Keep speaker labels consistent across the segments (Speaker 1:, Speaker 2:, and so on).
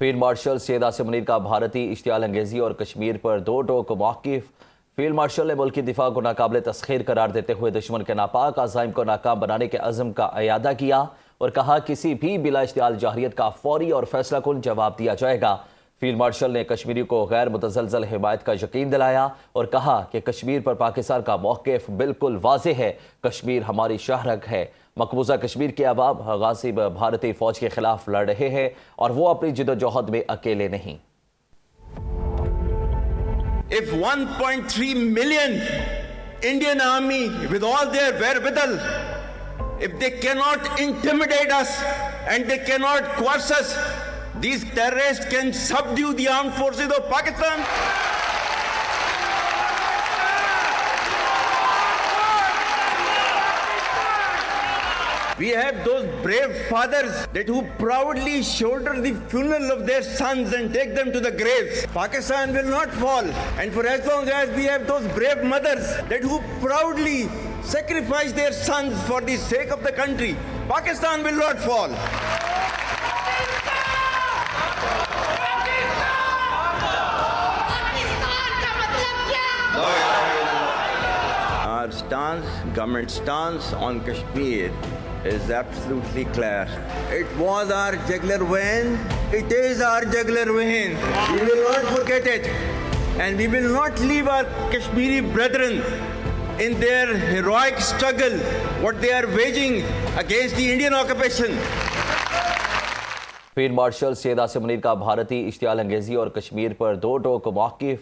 Speaker 1: Field marshal Syed Asim Munir का भारतीय इश्तियाल अंगेजी और कश्मीर पर दो टोक मौक़िफ़। फील्ड मार्शल ने मुल्क की दिफा को नाकाबिल तस्खीर करार देते हुए दुश्मन के नापाक अज़ाइम को नाकाम बनाने के अज़म का अयादा किया और कहा किसी भी बिला इश्तियाल जाहिरियत का फौरी और फैसला कुन जवाब दिया जाएगा। फील्ड मार्शल ने कश्मीरी को गैर मुतज़लज़ल हिमायत का यकीन दिलाया और कहा कि कश्मीर पर पाकिस्तान का मौक़िफ़ बिल्कुल वाज़ेह है। कश्मीर हमारी शाहरग है। मकबूजा कश्मीर के अवाम गासिब भारतीय फौज के खिलाफ लड़ रहे हैं और वो अपनी जिद्दोजहद में अकेले नहीं।
Speaker 2: If 1.3 million Indian army with all their wherewithal, if they cannot intimidate us and they cannot coerce us, these terrorists can subdue the armed forces of Pakistan. We have those brave fathers that who proudly shoulder the funeral of their sons and take them to the graves. Pakistan will not fall. And for as long as we have those brave mothers that who proudly sacrifice their sons for the sake of the country, Pakistan will not fall. Our stance, government stance on Kashmir is absolutely clear. It was our jugular vein, it is our jugular vein. We will not forget it, and we will not leave our Kashmiri brethren in their heroic struggle, what they are waging against the Indian occupation.
Speaker 1: Field marshal Syed Asim Munir का भारतीय इश्तियाल अंगेजी और कश्मीर पर दो टोक मौक़िफ़।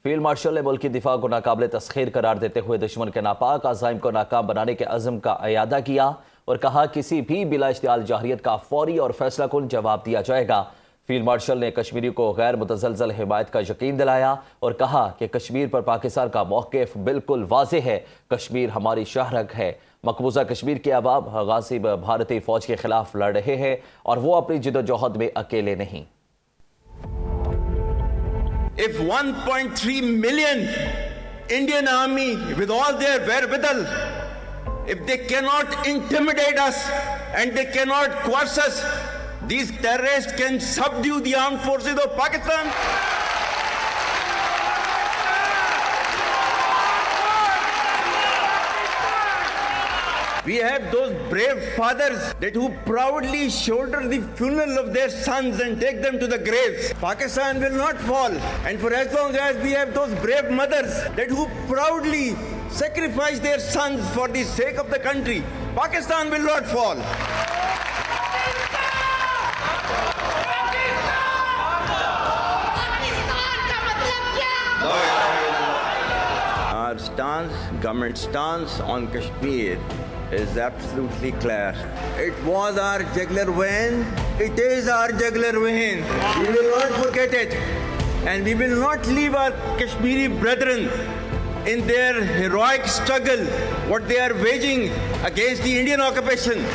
Speaker 1: Field marshal ने मुल्क की दिफा को नाकाबिल तस्खीर करार देते हुए दुश्मन के नापाक अज़ाइम को नाकाम बनाने के अज़म का अयादा किया और कहा किसी भी बिला इश्तियाल जाहिरियत का फौरी और फैसला कुन जवाब दिया जाएगा। फील्ड मार्शल ने कश्मीरी को गैर मुतज़लज़ल हिमायत का यकीन दिलाया और कहा कि कश्मीर पर पाकिस्तान का मौक़िफ़ बिल्कुल वाज़ेह है। कश्मीर हमारी शाहरग है। मकबूजा कश्मीर के अवाम गासिब भारतीय फौज के खिलाफ लड़ रहे हैं और वो अपनी जिद्दोजहद में अकेले नहीं।
Speaker 2: If 1.3 million Indian army with all their wherewithal, if they cannot intimidate us and they cannot coerce us, these terrorists can subdue the armed forces of Pakistan. We have those brave fathers that who proudly shoulder the funeral of their sons and take them to the graves. Pakistan will not fall. And for as long as we have those brave mothers that who proudly sacrifice their sons for the sake of the country, Pakistan will not fall. Our stance, government stance on Kashmir is absolutely clear. It was our jugular vein, it is our jugular vein. We will not forget it, and we will not leave our Kashmiri brethren in their heroic struggle, what they are waging against the Indian occupation.